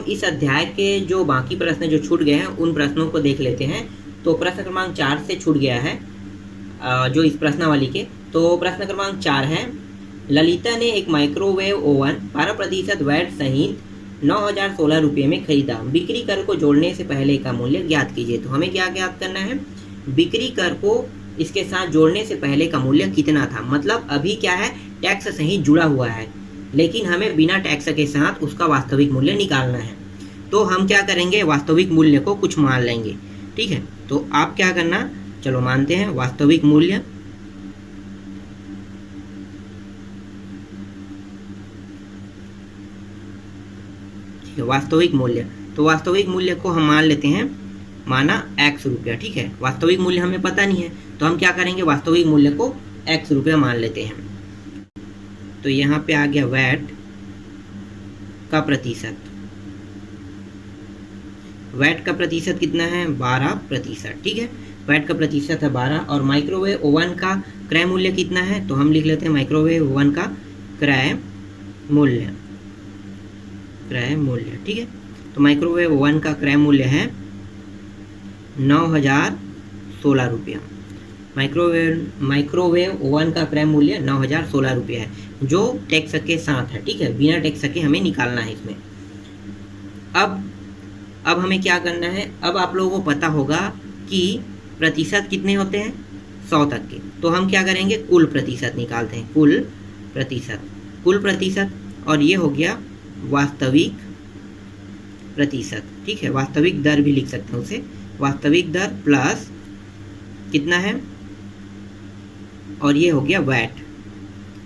इस अध्याय के जो बाकी प्रश्न जो छूट गए हैं उन प्रश्नों को देख लेते हैं। तो प्रश्न क्रमांक 4 से छूट गया है जो इस प्रश्नावली के। तो प्रश्न क्रमांक 4 है, ललिता ने एक माइक्रोवेव ओवन 12% वैट सहित 9,016 रुपये में खरीदा। बिक्री कर को जोड़ने से पहले का मूल्य ज्ञात कीजिए। तो हमें क्या ज्ञात करना है, बिक्री कर को इसके साथ जोड़ने से पहले का मूल्य कितना था। मतलब अभी क्या है, टैक्स सही जुड़ा हुआ है, लेकिन हमें बिना टैक्स के साथ उसका वास्तविक मूल्य निकालना है। तो हम क्या करेंगे, वास्तविक मूल्य को कुछ मान लेंगे। ठीक है, तो आप क्या करना, चलो मानते हैं वास्तविक मूल्य। वास्तविक मूल्य, तो वास्तविक मूल्य को हम मान लेते हैं, माना x रुपया। ठीक है, वास्तविक मूल्य हमें पता नहीं है, तो हम क्या करेंगे, वास्तविक मूल्य को x रुपया मान लेते हैं। तो यहाँ पे आ गया वैट का प्रतिशत। वैट का प्रतिशत कितना है, 12%। ठीक है, वैट का प्रतिशत है 12। और माइक्रोवेव ओवन का क्रय मूल्य कितना है, तो हम लिख लेते हैं माइक्रोवेव ओवन का क्रय मूल्य। क्रय मूल्य, ठीक है, तो माइक्रोवेव ओवन का क्रय मूल्य है 9,016 रुपया। माइक्रोवेव ओवन का क्रय मूल्य 9,016 रुपया है, जो टैक्स के साथ है। ठीक है, बिना टैक्स के हमें निकालना है इसमें। अब हमें क्या करना है, अब आप लोगों को पता होगा कि प्रतिशत कितने होते हैं, 100 तक के। तो हम क्या करेंगे, कुल प्रतिशत निकालते हैं, कुल प्रतिशत। और ये हो गया वास्तविक प्रतिशत। ठीक है, वास्तविक दर भी लिख सकते हैं उसे, वास्तविक दर प्लस कितना है, और ये हो गया वैट।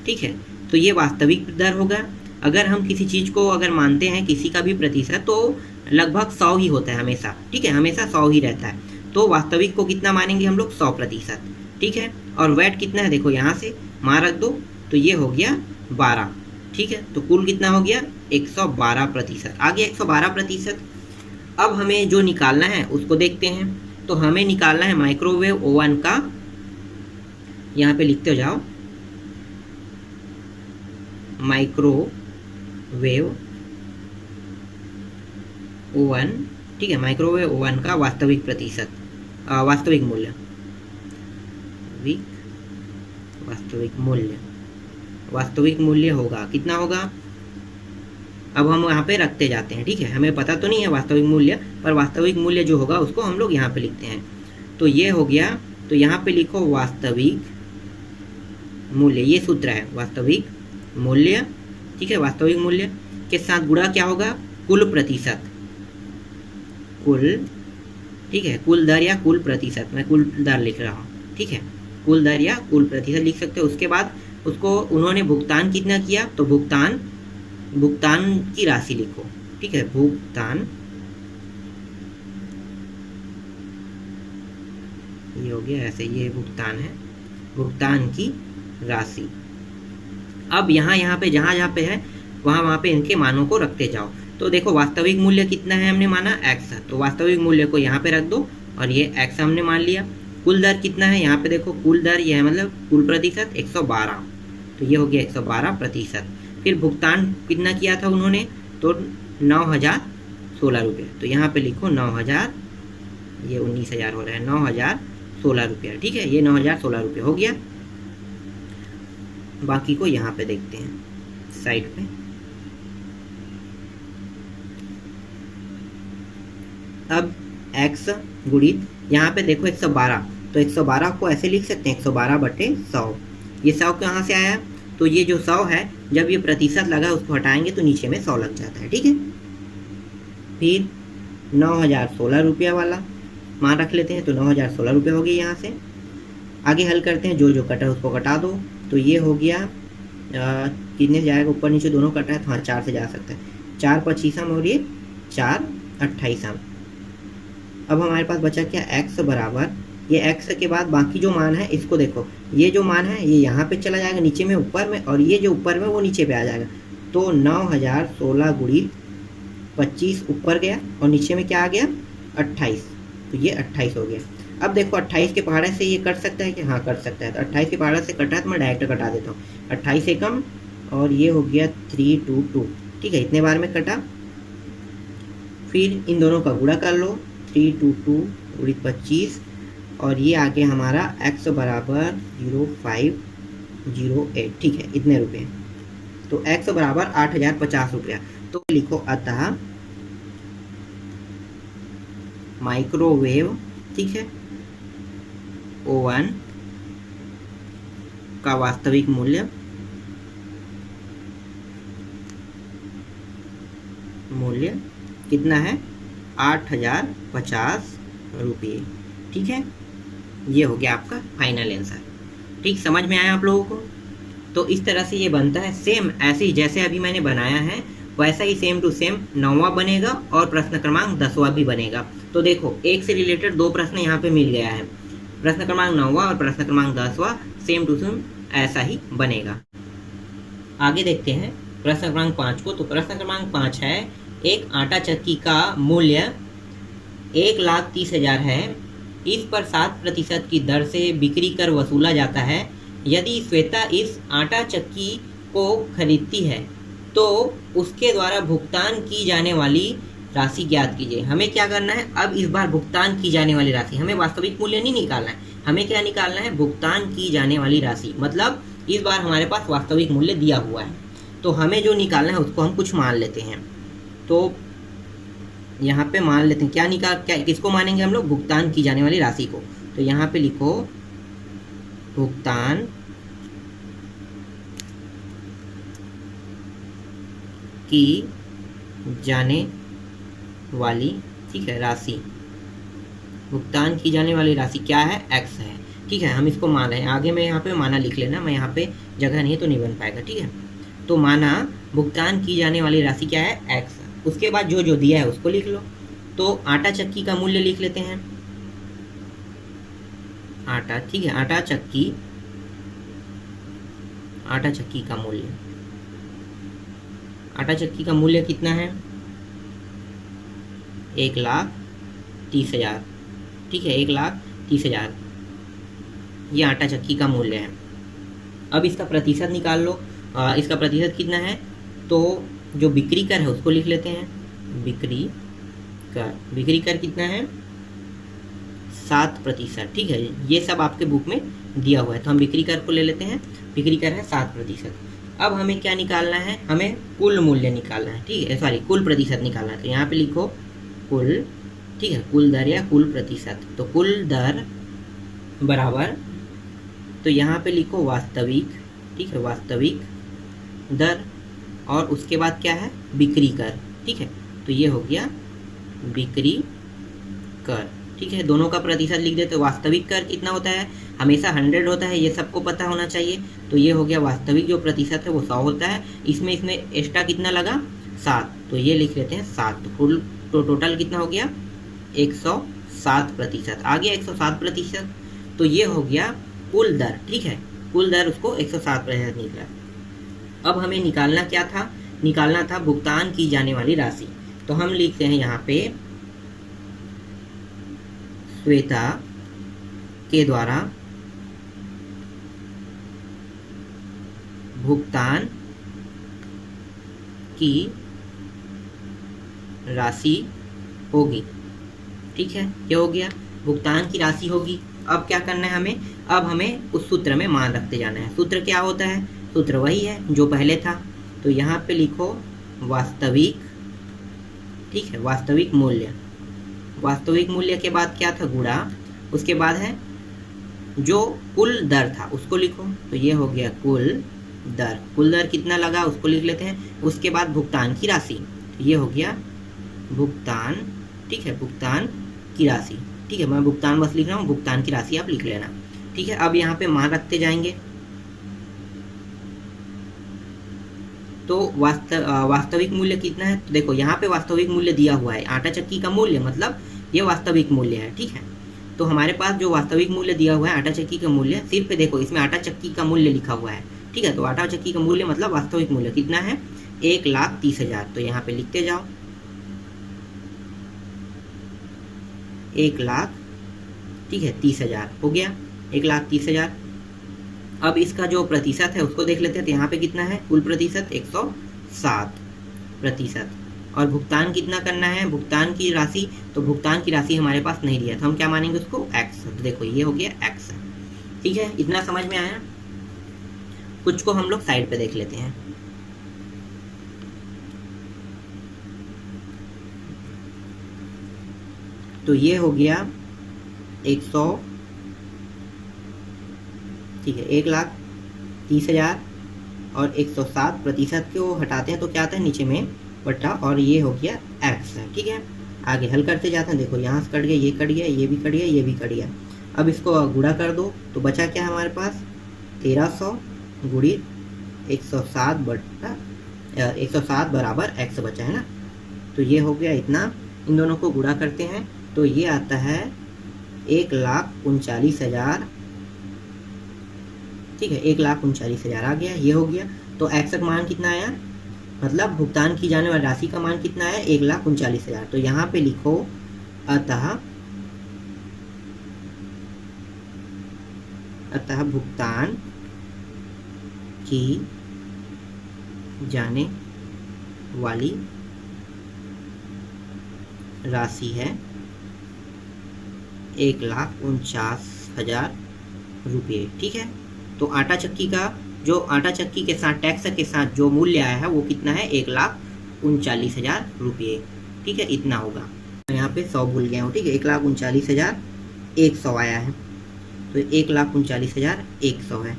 ठीक है, तो ये वास्तविक दर होगा। अगर हम किसी चीज़ को अगर मानते हैं किसी का भी प्रतिशत, तो लगभग 100 ही होता है हमेशा। ठीक है, हमेशा 100 ही रहता है। तो वास्तविक को कितना मानेंगे हम लोग, 100%। ठीक है, और वैट कितना है, देखो यहाँ से मान रख दो, तो ये हो गया 12। ठीक है, तो कुल कितना हो गया, 112%। आ गया 112%। अब हमें जो निकालना है उसको देखते हैं। तो हमें निकालना है माइक्रोवेव ओवन का, यहाँ पे लिखते जाओ, माइक्रोवेव ओवन। ठीक है, माइक्रोवेव ओवन का वास्तविक प्रतिशत, वास्तविक मूल्य, वास्तविक मूल्य होगा कितना होगा। अब हम यहाँ पे रखते जाते हैं। ठीक है, हमें पता तो नहीं है वास्तविक मूल्य, पर वास्तविक मूल्य जो होगा उसको हम लोग यहाँ पे लिखते हैं। तो ये हो गया, तो यहाँ पे लिखो वास्तविक मूल्य, ये सूत्र है, वास्तविक मूल्य। ठीक है, वास्तविक मूल्य के साथ गुणा क्या होगा, कुल प्रतिशत, कुल। ठीक है, कुल दर या कुल प्रतिशत, मैं कुल दर लिख रहा हूँ। ठीक है, कुल दर या कुल प्रतिशत लिख सकते हो। उसके बाद उसको उन्होंने भुगतान कितना किया, तो भुगतान की राशि लिखो। ठीक है, भुगतान, ये हो गया ऐसे, ये भुगतान है, भुगतान की राशि। अब यहाँ पे जहाँ पे है वहाँ पे इनके मानों को रखते जाओ। तो देखो वास्तविक मूल्य कितना है, हमने माना x, तो वास्तविक मूल्य को यहाँ पे रख दो, और ये x हमने मान लिया। कुल दर कितना है, यहाँ पे देखो कुल दर ये है, मतलब कुल प्रतिशत 112, तो ये हो गया 112%। फिर भुगतान कितना किया था उन्होंने, तो 9,016 रुपये। तो यहाँ पे लिखो 9,000, ये 19,000 हो रहा है, 9,016 रुपया। ठीक है, ये 9,016 रुपये हो गया। बाकी को यहाँ पे देखते हैं साइड पे। अब x गुणित यहाँ पे देखो 112, तो 112 को ऐसे लिख सकते हैं, 112/100। ये 100 कहाँ से आया, तो ये जो 100 है, जब ये प्रतिशत लगा उसको हटाएंगे तो नीचे में 100 लग जाता है। ठीक है, फिर 9,016 रुपया वाला मान रख लेते हैं, तो 9,016 रुपये हो गए। यहाँ से आगे हल करते हैं, जो जो कटा है उसको कटा दो। तो ये हो गया कितने से जाएगा, ऊपर नीचे दोनों कटा है, तो हाँ 4 से जा सकता है, 4×25 और ये 4×28। अब हमारे पास बचा क्या, x बराबर, ये x के बाद बाकी जो मान है इसको देखो, ये जो मान है ये यहाँ पे चला जाएगा नीचे में ऊपर में, और ये जो ऊपर में वो नीचे पे आ जाएगा। तो 9,016 गुणित 25 ऊपर गया, और नीचे में क्या आ गया, 28, तो ये 28 हो गया। अब देखो 28 के पहाड़े से ये कट सकता है कि, हाँ कट सकता है। तो 28 के पहाड़े से कटा है, तो मैं डायरेक्ट कटा देता हूँ, 28 एकम, और ये हो गया 322। ठीक है, इतने बार में कटा, फिर इन दोनों का गुणा कर लो, 3 2 2 गुणित 25, और ये आ गया हमारा x बराबर 0508, ठीक है, इतने रुपये। तो x बराबर 8050 रुपया। तो लिखो अतः माइक्रोवेव, ठीक है, ओवन का वास्तविक मूल्य कितना है? 8050 रुपये, ठीक है। ये हो गया आपका फाइनल आंसर। ठीक, समझ में आया आप लोगों को? तो इस तरह से ये बनता है। सेम ऐसे ही जैसे अभी मैंने बनाया है वैसा ही सेम टू सेम 9वां बनेगा और प्रश्न क्रमांक 10वां भी बनेगा। तो देखो, एक से रिलेटेड दो प्रश्न यहाँ पे मिल गया है, प्रश्न क्रमांक 9वां और प्रश्न क्रमांक 10वां सेम टू सेम ऐसा ही बनेगा। आगे देखते हैं प्रश्न क्रमांक 5 को। तो प्रश्न क्रमांक 5 है, एक आटा चक्की का मूल्य 1,30,000 है, इस पर 7% की दर से बिक्री कर वसूला जाता है। यदि श्वेता इस आटा चक्की को खरीदती है तो उसके द्वारा भुगतान की जाने वाली राशि ज्ञात कीजिए। हमें क्या करना है? अब इस बार भुगतान की जाने वाली राशि, हमें वास्तविक मूल्य नहीं निकालना है, हमें क्या निकालना है? भुगतान की जाने वाली राशि। मतलब इस बार हमारे पास वास्तविक मूल्य दिया हुआ है, तो हमें जो निकालना है उसको हम कुछ मान लेते हैं। तो यहाँ पे मान लेते हैं क्या किसको मानेंगे हम लोग? भुगतान की जाने वाली राशि को। तो यहाँ पे लिखो भुगतान की जाने वाली, ठीक है, राशि। भुगतान की जाने वाली राशि क्या है? x है, ठीक है। हम इसको मान रहे हैं, आगे मैं यहाँ पे माना लिख लेना, मैं यहाँ पे जगह नहीं है तो नहीं बन पाएगा, ठीक है। तो माना भुगतान की जाने वाली राशि क्या है? x। उसके बाद जो जो दिया है उसको लिख लो। तो आटा चक्की का मूल्य लिख लेते हैं, आटा, ठीक है, आटा चक्की का मूल्य, आटा चक्की का मूल्य कितना है? 1,30,000, ठीक है, 1,30,000 ये आटा चक्की का मूल्य है। अब इसका प्रतिशत निकाल लो। इसका प्रतिशत कितना है? तो जो बिक्री कर है उसको लिख लेते हैं, बिक्री कर कितना है? 7%, ठीक है। ये सब आपके बुक में दिया हुआ है, तो हम बिक्री कर को ले लेते हैं। बिक्री कर है 7%। अब हमें क्या निकालना है? हमें कुल मूल्य निकालना है, ठीक है, सॉरी, कुल प्रतिशत निकालना है। तो यहाँ पे लिखो कुल, ठीक है, कुल दर या कुल प्रतिशत। तो कुल दर बराबर, तो यहाँ पे लिखो वास्तविक, ठीक है, वास्तविक दर, और उसके बाद क्या है? बिक्री कर, ठीक है। तो ये हो गया बिक्री कर, ठीक है। दोनों का प्रतिशत लिख देते। तो वास्तविक कर कितना होता है? हमेशा 100 होता है, ये सबको पता होना चाहिए। तो ये हो गया वास्तविक जो प्रतिशत है वो 100 होता है। इसमें एक्स्ट्रा कितना लगा? 7, तो ये लिख लेते हैं 7। तो टोटल कितना हो गया? 107%। आ गया 107%। तो ये हो गया कुल दर, ठीक है, कुल दर उसको 107% निकला। अब हमें निकालना क्या था? निकालना था भुगतान की जाने वाली राशि। तो हम लिखते हैं यहाँ पे श्वेता के द्वारा भुगतान की राशि होगी, ठीक है। क्या हो गया? भुगतान की राशि होगी। अब क्या करना है हमें? अब हमें उस सूत्र में मान रखते जाना है। सूत्र क्या होता है? सूत्र वही है जो पहले था। तो यहाँ पे लिखो वास्तविक, ठीक है, वास्तविक मूल्य। वास्तविक मूल्य के बाद क्या था? गुणा। उसके बाद है जो कुल दर था उसको लिखो। तो ये हो गया कुल दर। कुल दर कितना लगा उसको लिख लेते हैं। उसके बाद भुगतान की राशि, तो ये हो गया भुगतान, ठीक है, भुगतान की राशि, ठीक है। मैं भुगतान बस लिख रहा हूँ, भुगतान की राशि आप लिख लेना, ठीक है। अब यहाँ पे मान रखते जाएंगे। तो वास्तविक मूल्य कितना है? तो देखो यहाँ पे वास्तविक मूल्य दिया हुआ है, आटा चक्की का मूल्य, मतलब ये वास्तविक मूल्य है, ठीक है। तो हमारे पास जो वास्तविक मूल्य दिया हुआ है आटा चक्की का मूल्य, सिर्फ देखो इसमें आटा चक्की का मूल्य लिखा हुआ है, ठीक है। तो आटा चक्की का मूल्य मतलब वास्तविक मूल्य कितना है? 1,30,000। तो यहाँ पे लिखते जाओ 1,00,000, ठीक है, 30,000 हो गया, 1,30,000। अब इसका जो प्रतिशत है उसको देख लेते हैं। तो यहाँ पे कितना है कुल प्रतिशत? 107%, और भुगतान कितना करना है, भुगतान की राशि, तो भुगतान की राशि हमारे पास नहीं दिया, तो हम क्या मानेंगे उसको x। तो देखो ये हो गया x। ठीक है, इतना समझ में आया। कुछ को हम लोग साइड पे देख लेते हैं। तो ये हो गया 100, ठीक है, 1,30,000 और 107% को हटाते हैं तो क्या आता है नीचे में बट्टा, और ये हो गया x। ठीक है, आगे हल करते जाते हैं। देखो यहाँ से कट गया, ये कट गया, ये भी कट गया, ये भी कट गया। अब इसको गुणा कर दो तो बचा क्या हमारे पास, 1300 गुणित 107 बट्टा 107 बराबर x बचा है ना। तो ये हो गया इतना। इन दोनों को गुणा करते हैं तो ये आता है 1,39,000। ठीक है, 1,39,000 आ गया, ये हो गया। तो x का मान कितना आया, मतलब भुगतान की जाने वाली राशि का मान कितना है, 1,39,000। तो यहाँ पे लिखो अतः भुगतान की जाने वाली राशि है 1,49,000 रुपये। ठीक है, तो आटा चक्की का जो आटा चक्की के साथ टैक्स के साथ जो मूल्य आया है वो कितना है, 1,39,000 रुपये। ठीक है, इतना होगा। यहाँ पे 100 भूल गया हूँ। ठीक है, 1,39,100 आया है, तो 1,39,100 है।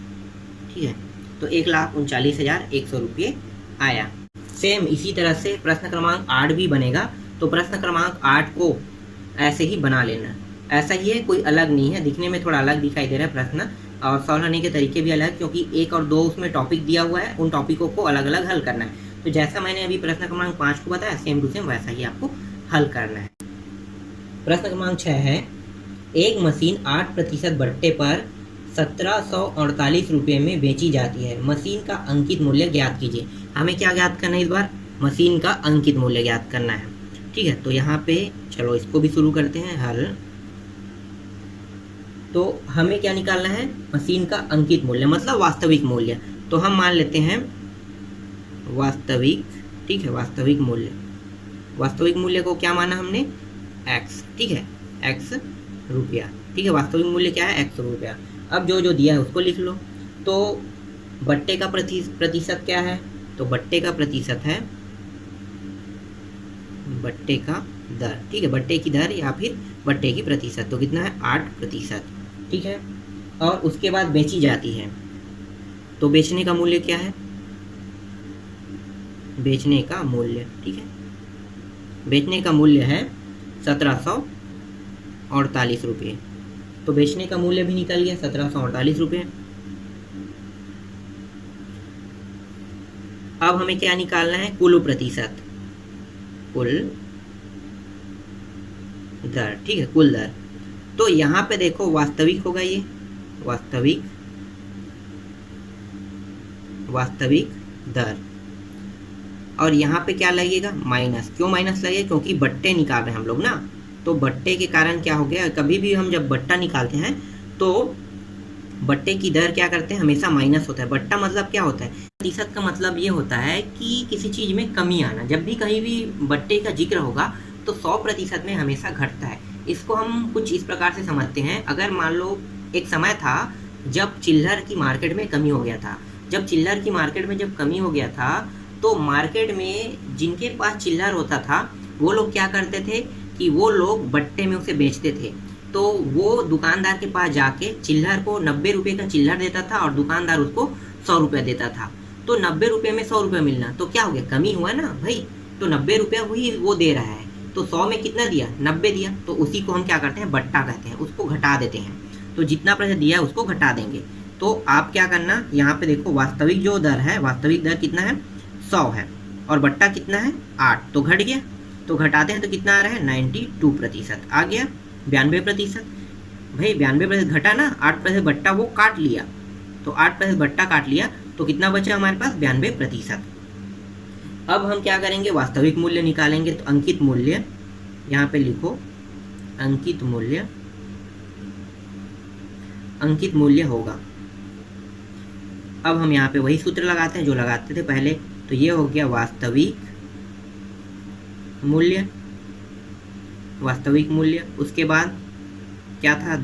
ठीक है, तो 1,39,100 रुपये आया। सेम इसी तरह से प्रश्न क्रमांक 8 भी बनेगा। तो प्रश्न क्रमांक 8 को ऐसे ही बना लेना, ऐसा ही है, कोई अलग नहीं है। दिखने में थोड़ा अलग दिखाई दे रहा है प्रश्न, और सॉल्व होने के तरीके भी अलग, क्योंकि 1 और 2 उसमें टॉपिक दिया हुआ है, उन टॉपिकों को अलग अलग हल करना है। तो जैसा मैंने अभी प्रश्न क्रमांक 5 को बताया, सेम टू सेम वैसा ही आपको हल करना है। प्रश्न क्रमांक 6 है, एक मशीन 8% बट्टे पर 1,748 रुपये में बेची जाती है। मशीन का अंकित मूल्य ज्ञात कीजिए। हमें क्या ज्ञात करना है इस बार, मशीन का अंकित मूल्य ज्ञात करना है। ठीक है, तो यहाँ पे चलो इसको भी शुरू करते हैं हल। तो हमें क्या निकालना है, मशीन का अंकित मूल्य मतलब वास्तविक मूल्य। तो हम मान लेते हैं वास्तविक। ठीक है, वास्तविक मूल्य, वास्तविक मूल्य को क्या माना हमने, x। ठीक है, x रुपया। ठीक है, वास्तविक मूल्य क्या है, x रुपया। अब जो जो दिया है उसको लिख लो। तो बट्टे का प्रतिशत क्या है, तो बट्टे का प्रतिशत है बट्टे का दर। ठीक है, बट्टे की दर या फिर बट्टे की प्रतिशत, तो कितना है 8%। ठीक है, और उसके बाद बेची जाती है, तो बेचने का मूल्य क्या है, बेचने का मूल्य। ठीक है, बेचने का मूल्य है 1,748 रुपये। तो बेचने का मूल्य भी निकल गया 1,748 रुपये। अब हमें क्या निकालना है, कुल प्रतिशत, कुल दर। ठीक है, कुल दर। तो यहाँ पे देखो वास्तविक होगा, ये वास्तविक दर, और यहाँ पे क्या लगेगा, माइनस। क्यों माइनस लगेगा, क्योंकि बट्टे निकाल रहे हैं हम लोग ना। तो बट्टे के कारण क्या हो गया, कभी भी हम जब बट्टा निकालते हैं तो बट्टे की दर क्या करते हैं, हमेशा माइनस होता है। बट्टा मतलब क्या होता है, प्रतिशत का मतलब ये होता है कि किसी चीज़ में कमी आना। जब भी कहीं भी बट्टे का जिक्र होगा तो 100% में हमेशा घटता है। इसको हम कुछ इस प्रकार से समझते हैं। अगर मान लो एक समय था जब चिल्लर की मार्केट में कमी हो गया था, जब चिल्लर की मार्केट में जब कमी हो गया था तो मार्केट में जिनके पास चिल्लर होता था वो लोग क्या करते थे कि वो लोग बट्टे में उसे बेचते थे। तो वो दुकानदार के पास जाके चिल्लर को 90 रुपये का चिल्लर देता था और दुकानदार उसको 100 रुपये देता था। तो 90 रुपये में 100 रुपये मिलना, तो क्या हो गया, कमी हुआ ना भाई। तो 90 रुपया वही वो दे रहा है, तो 100 में कितना दिया, 90 दिया। तो उसी को हम क्या करते हैं, बट्टा कहते हैं, उसको घटा देते हैं। तो जितना प्रतिशत दिया है उसको घटा देंगे। तो आप क्या करना, यहाँ पे देखो वास्तविक जो दर है, वास्तविक दर कितना है, 100 है, और बट्टा कितना है 8, तो घट गया। तो घटाते हैं तो कितना आ रहा है, 92% आ गया, 92%। भाई 92% घटा ना, 8% बट्टा वो काट लिया, तो 8% बट्टा काट लिया, तो कितना बचा हमारे पास, 92%। अब हम क्या करेंगे, वास्तविक मूल्य निकालेंगे। तो अंकित मूल्य यहाँ पे लिखो, अंकित मूल्य, अंकित मूल्य होगा। अब हम यहाँ पे वही सूत्र लगाते हैं जो लगाते थे पहले। तो ये हो गया वास्तविक मूल्य, वास्तविक मूल्य, उसके बाद क्या था,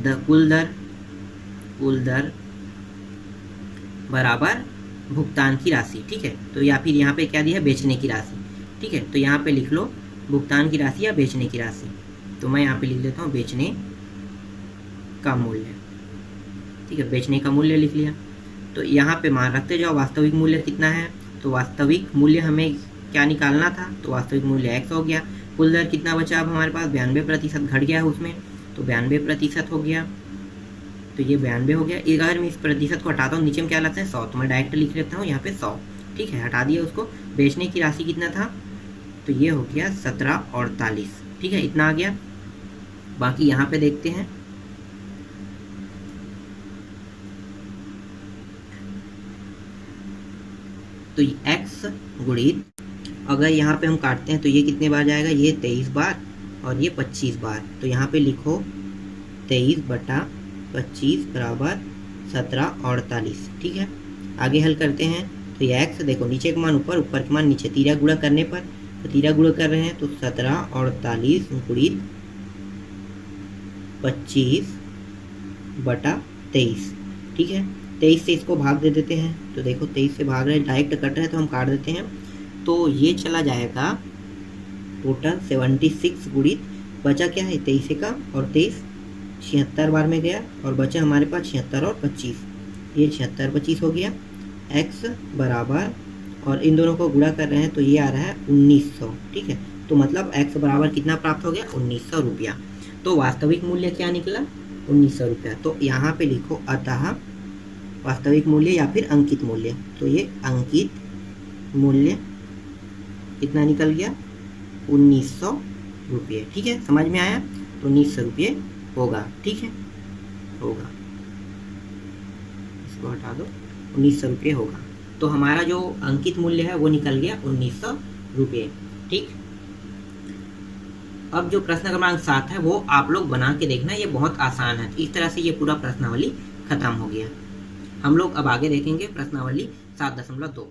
कुल दर बराबर भुगतान की राशि। ठीक है, तो या फिर यहाँ पे क्या दिया, बेचने की राशि। ठीक है, तो यहाँ पे लिख लो भुगतान की राशि या बेचने की राशि। तो मैं यहाँ पे लिख देता हूँ बेचने का मूल्य। ठीक है, बेचने का मूल्य लिख लिया। तो यहाँ पे मान रखते जाओ वास्तविक मूल्य कितना है, तो वास्तविक मूल्य हमें क्या निकालना था, तो वास्तविक मूल्य x हो गया। कुल दर कितना बचा अब हमारे पास, 92% घट गया है उसमें, तो 92% हो गया। तो ये 92 हो गया। अगर मैं इस प्रतिशत को हटाता हूँ, नीचे में क्या लगता है 100, तो मैं डायरेक्ट लिख लेता हूँ यहाँ पे 100। ठीक है, हटा दिया उसको। बेचने की राशि कितना था, तो ये हो गया 1748। ठीक है, इतना आ गया। बाकी यहाँ पे देखते हैं, तो x गुणित, अगर यहाँ पे हम काटते हैं तो ये कितने बार जाएगा, ये 23 बार और ये 25 बार। तो यहाँ पे लिखो 23/25 बराबर 1748। ठीक है, आगे हल करते हैं। तो ये x देखो, नीचे का मान ऊपर, ऊपर के मान नीचे, तीरा गुणा करने पर, तो तीरा गुणा कर रहे हैं तो 1748 गुणित 25/23। ठीक है, 23 से इसको भाग दे देते हैं, तो देखो 23 से भाग रहे हैं, डायरेक्ट कट रहे हैं तो हम काट देते हैं। तो ये चला जाएगा टोटल 76 गुणित, बचा क्या है 23 का, और 23 76 बार में गया, और बचा हमारे पास 76 और 25, ये 76/25 हो गया। x बराबर, और इन दोनों को गुणा कर रहे हैं तो ये आ रहा है 1900। ठीक है, तो मतलब x बराबर कितना प्राप्त हो गया, 1900 रुपया। तो वास्तविक मूल्य क्या निकला, 1900 रुपया। तो यहाँ पे लिखो अतः वास्तविक मूल्य या फिर अंकित मूल्य, तो ये अंकित मूल्य कितना निकल गया, 1900 रुपये। ठीक है, समझ में आया, तो 1900 रुपये होगा। ठीक है, होगा, इसको हटा दो, 1900 रुपये होगा। तो हमारा जो अंकित मूल्य है वो निकल गया 1900 रुपये। ठीक, अब जो प्रश्न क्रमांक 7 है वो आप लोग बना के देखना, ये बहुत आसान है। इस तरह से ये पूरा प्रश्नावली खत्म हो गया। हम लोग अब आगे देखेंगे प्रश्नावली 7.2।